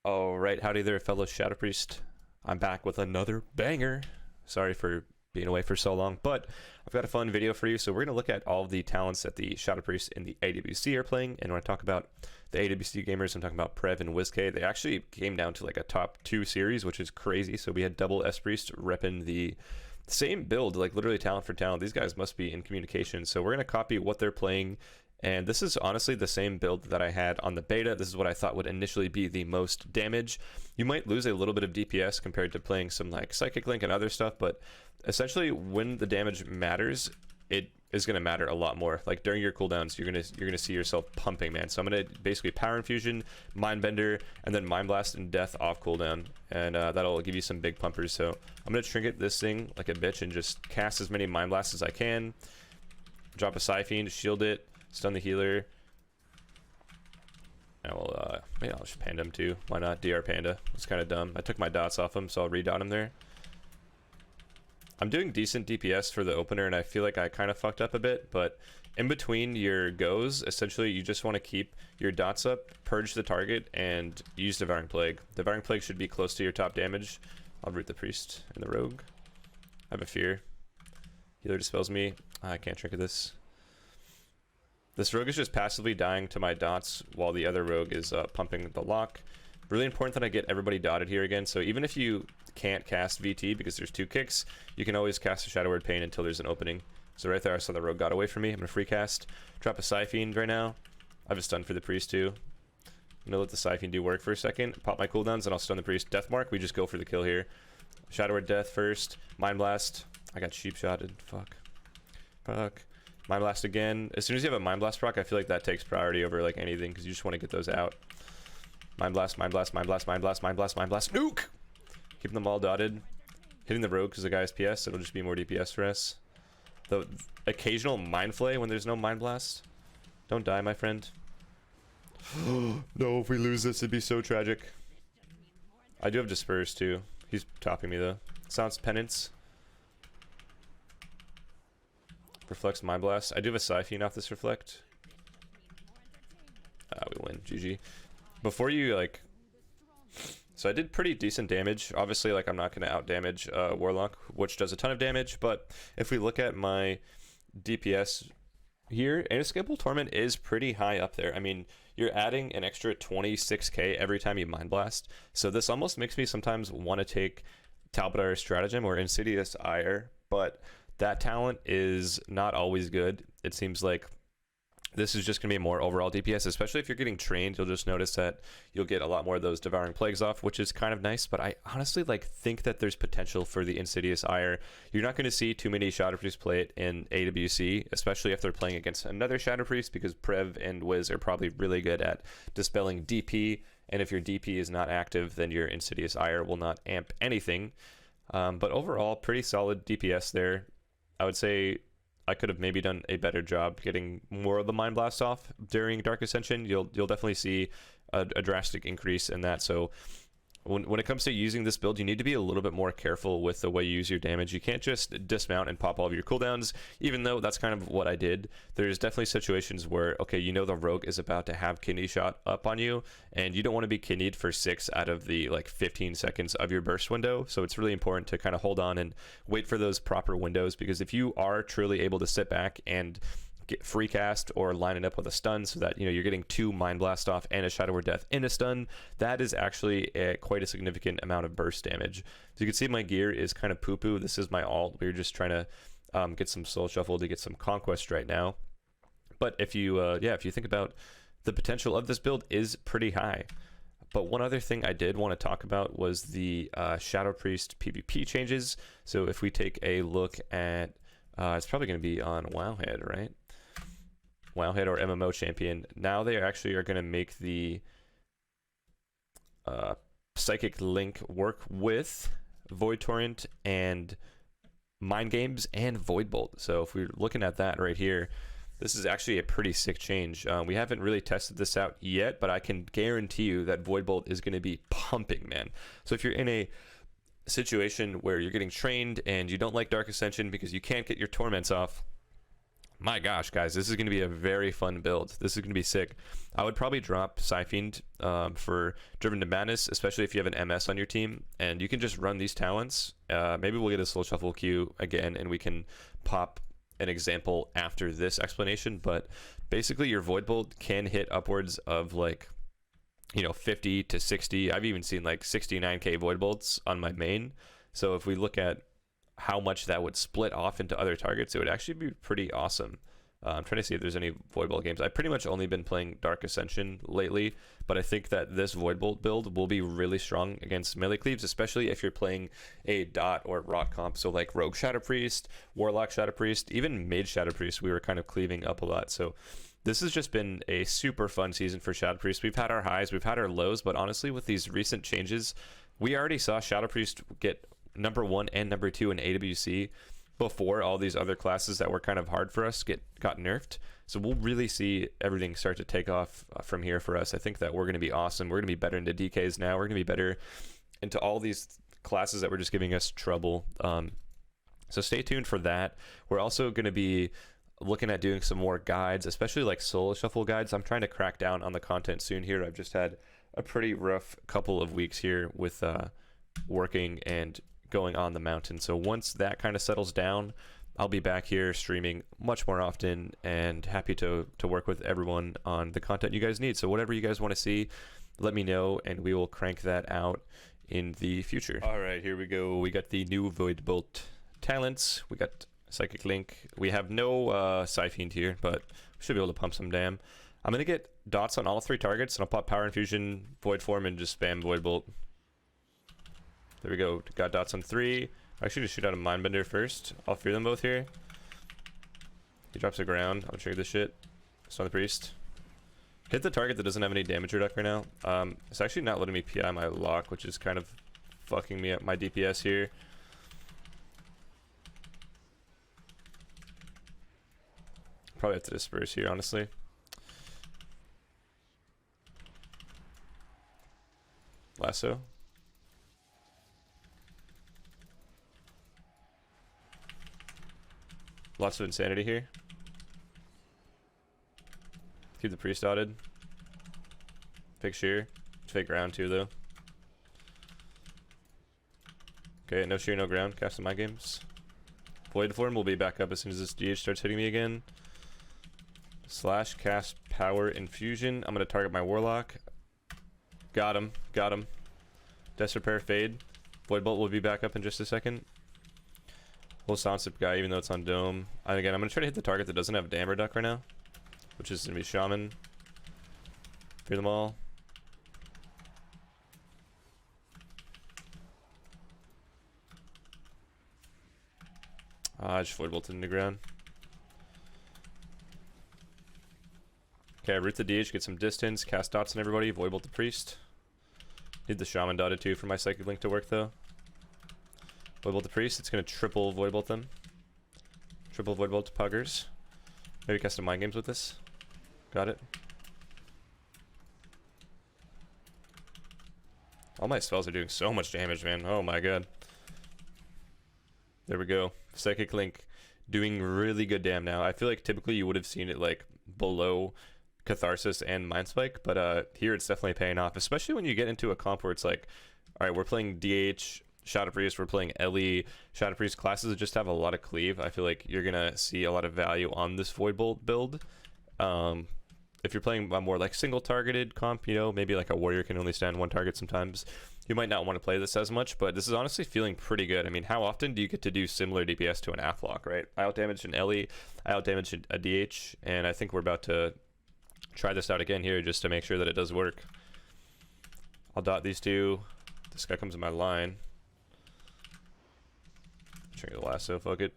Alright, howdy there, fellow Shadow Priest. I'm back with another banger. Sorry for being away for so long, but I've got a fun video for you. So we're going to look at all of the talents that the Shadow Priests in the AWC are playing. And when I talk about the AWC gamers, I'm talking about Prev and WizK. They actually came down to like a top 2 series, which is crazy. So we had double S-Priest repping the same build, like literally talent for talent. These guys must be in communication. So we're going to copy what they're playing. And this is honestly the same build that I had on the beta. This is what I thought would initially be the most damage. You might lose a little bit of DPS compared to playing some like Psychic Link and other stuff, but essentially when the damage matters, it is going to matter a lot more. Like during your cooldowns, you're gonna see yourself pumping, man. So I'm gonna basically Power Infusion, Mind Bender, and then Mind Blast and Death off cooldown, and that'll give you some big pumpers. So I'm gonna trinket this thing like a bitch and just cast as many Mind Blasts as I can. Drop a Psyfiend, shield it. Stun the healer. And we'll, maybe I'll just Panda him too. Why not? DR Panda. It's kind of dumb. I took my dots off him, so I'll redot him there. I'm doing decent DPS for the opener, and I feel like I kind of fucked up a bit, but in between your goes, essentially you just want to keep your dots up, purge the target, and use Devouring Plague. Devouring Plague should be close to your top damage. I'll root the Priest and the Rogue. I have a fear. Healer dispels me. I can't trinket this. This rogue is just passively dying to my dots while the other rogue is pumping the lock. Really important that I get everybody dotted here again. So even if you can't cast VT because there's 2 kicks, you can always cast a Shadow Word Pain until there's an opening. So right there I saw the rogue got away from me. I'm going to free cast. Drop a Psyfiend right now. I have a stun for the Priest too. I'm going to let the Psyfiend do work for a second. Pop my cooldowns and I'll stun the Priest. Death Mark, we just go for the kill here. Shadow Word Death first. Mind Blast. I got sheep shotted. Fuck. Mind Blast again. As soon as you have a Mind Blast proc, I feel like that takes priority over like anything because you just want to get those out. Mind Blast, Mind Blast, Mind Blast, Mind Blast, Mind Blast, Mind Blast. Nuke! Keeping them all dotted. Hitting the rogue because the guy has PS. It'll just be more DPS for us. The occasional Mind Flay when there's no Mind Blast. Don't die, my friend. No, if we lose this, it'd be so tragic. I do have Disperse too. He's topping me though. Sounds Penance. Reflects Mind Blast. I do have a Psyfiend off this Reflect. We win. GG. Before you, like... So I did pretty decent damage. Obviously, like, I'm not going to out-damage Warlock, which does a ton of damage, but if we look at my DPS here, Inescapable Torment is pretty high up there. I mean, you're adding an extra 26k every time you Mind Blast, so this almost makes me sometimes want to take Talbot Stratagem or Insidious Ire, but that talent is not always good. It seems like this is just going to be more overall DPS, especially if you're getting trained. You'll just notice that you'll get a lot more of those Devouring Plagues off, which is kind of nice, but I honestly like think that there's potential for the Insidious Ire. You're not going to see too many Shadow Priests play it in AWC, especially if they're playing against another Shadow Priest, because Prev and Wiz are probably really good at dispelling DP, and if your DP is not active, then your Insidious Ire will not amp anything. But overall, pretty solid DPS there. I would say I could have maybe done a better job getting more of the Mind Blast off during Dark Ascension. You'll definitely see a drastic increase in that. So when it comes to using this build, you need to be a little bit more careful with the way you use your damage. You can't just dismount and pop all of your cooldowns, even though that's kind of what I did. There's definitely situations where, okay, you know the rogue is about to have kidney shot up on you, and you don't want to be kidneyed for 6 out of the like 15 seconds of your burst window. So it's really important to kind of hold on and wait for those proper windows, because if you are truly able to sit back and get free cast or line it up with a stun so that you're getting 2 Mind Blast off and a Shadow Word Death in a stun, that is actually quite a significant amount of burst damage. So you can see my gear is kind of poo-poo. This is my alt. We're just trying to get some soul shuffle to get some conquest right now. But if you if you think about the potential of this build is pretty high. But one other thing I did want to talk about was the Shadow Priest PvP changes. So if we take a look at it's probably going to be on Wowhead, right? Wowhead or MMO Champion. Now they actually are going to make the Psychic Link work with Void Torrent and Mind Games and Void Bolt. So if we're looking at that right here, this is actually a pretty sick change. We haven't really tested this out yet, but I can guarantee you that Void Bolt is going to be pumping, man. So if you're in a situation where you're getting trained and you don't like Dark Ascension because you can't get your torments off, my gosh, guys, this is going to be a very fun build. This is going to be sick. I would probably drop Psyfiend for Driven to Madness, especially if you have an MS on your team, and you can just run these talents. Maybe we'll get a Soul Shuffle queue again, and we can pop an example after this explanation, but basically your Void Bolt can hit upwards of like, you know, 50 to 60. I've even seen like 69k Void Bolts on my main. So if we look at how much that would split off into other targets, it would actually be pretty awesome. I'm trying to see if there's any Void Bolt games. I've pretty much only been playing Dark Ascension lately, but I think that this Void Bolt build will be really strong against melee cleaves, especially if you're playing a dot or rot comp. So like Rogue Shadow Priest, Warlock Shadow Priest, even Mage Shadow Priest, we were kind of cleaving up a lot. So this has just been a super fun season for Shadow Priest. We've had our highs, we've had our lows, but honestly, with these recent changes, we already saw Shadow Priest get number 1 and number 2 in AWC before all these other classes that were kind of hard for us got nerfed. So we'll really see everything start to take off from here for us. I think that we're going to be awesome. We're going to be better into DKs now. We're going to be better into all these classes that were just giving us trouble. So stay tuned for that. We're also going to be looking at doing some more guides, especially like solo shuffle guides. I'm trying to crack down on the content soon here. I've just had a pretty rough couple of weeks here with working and going on the mountain. So once that kind of settles down, I'll be back here streaming much more often and happy to work with everyone on the content you guys need. So whatever you guys want to see, let me know and we will crank that out in the future. All right, here we go. We got the new Voidable Talents. We got Psychic Link. We have no Psyfiend here, but we should be able to pump some dam. I'm going to get dots on all 3 targets, and I'll pop Power Infusion, Void Form, and just spam Void Bolt. There we go. Got dots on 3. Actually, just shoot out a Mindbender first. I'll fear them both here. He drops the ground. I'll trigger this shit. Stun the Priest. Hit the target that doesn't have any damage reduct right now. It's actually not letting me PI my lock, which is kind of fucking me up my DPS here. Probably have to disperse here, honestly. Lasso. Lots of insanity here. Keep the priest dotted. Fake shear. Fake ground too though. Okay, no shear, no ground. Cast some my games. Void form will be back up as soon as this DH starts hitting me again. Slash cast power infusion. I'm gonna target my warlock. Got him. Got him. Death repair fade. Void bolt will be back up in just a second. We'll sound sip guy even though it's on dome. And again, I'm gonna try to hit the target that doesn't have damage reduct right now, which is gonna be shaman. Fear them all. I just void bolted in the ground. Okay, root the DH, get some distance, cast dots on everybody, void bolt the priest. Need the shaman dotted too for my psychic link to work though. Void bolt the priest, it's gonna triple void bolt them. Triple void bolt to puggers. Maybe cast some mind games with this. Got it. All my spells are doing so much damage, man. Oh my god. There we go. Psychic Link doing really good damn now. I feel like typically you would have seen it like below Catharsis and Mind Spike, but here it's definitely paying off, especially when you get into a comp where it's like, all right, we're playing DH, Shadow Priest, we're playing LE, Shadow Priest classes that just have a lot of cleave. I feel like you're gonna see a lot of value on this Void Bolt build. If you're playing a more like single targeted comp, you know, maybe like a warrior can only stand one target sometimes, you might not want to play this as much, but this is honestly feeling pretty good. I mean, how often do you get to do similar DPS to an Athlock, right? I outdamaged an LE, I outdamaged a DH, and I think we're about to try this out again here just to make sure that it does work. I'll dot these two. This guy comes in my line. Trigger the lasso, fuck it.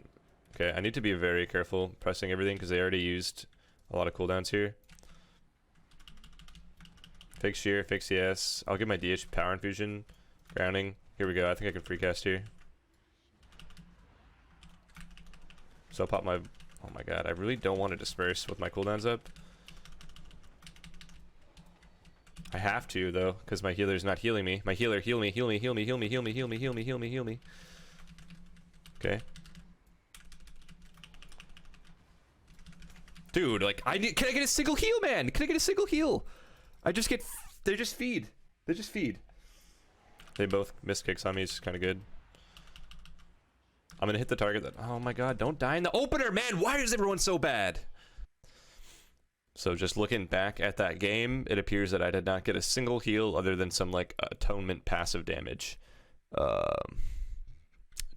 Okay, I need to be very careful pressing everything because they already used a lot of cooldowns here. Fake shear, fake CS. I'll give my DH power infusion, grounding. Here we go. I think I can free cast here. So I'll pop my. Oh my god, I really don't want to disperse with my cooldowns up. I have to though, because my healer's not healing me. My healer, heal me, heal me, heal me, heal me, heal me, heal me, heal me, heal me, heal me. Okay. Dude, like, can I get a single heal, man? Can I get a single heal? They just feed. They just feed. They both miss kicks on me. It's kind of good. I'm gonna hit the target. Oh my god, don't die in the opener, man. Why is everyone so bad? So just looking back at that game, it appears that I did not get a single heal other than some like atonement passive damage.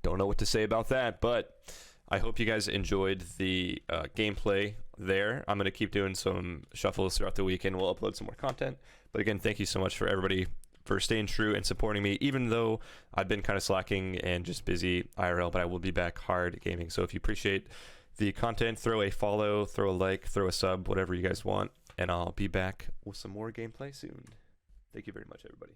Don't know what to say about that, but I hope you guys enjoyed the gameplay there. I'm going to keep doing some shuffles throughout the weekend. We'll upload some more content. But again, thank you so much for everybody for staying true and supporting me, even though I've been kind of slacking and just busy IRL, but I will be back hard gaming. So if you appreciate the content, throw a follow, throw a like, throw a sub, whatever you guys want, and I'll be back with some more gameplay soon. Thank you very much, everybody.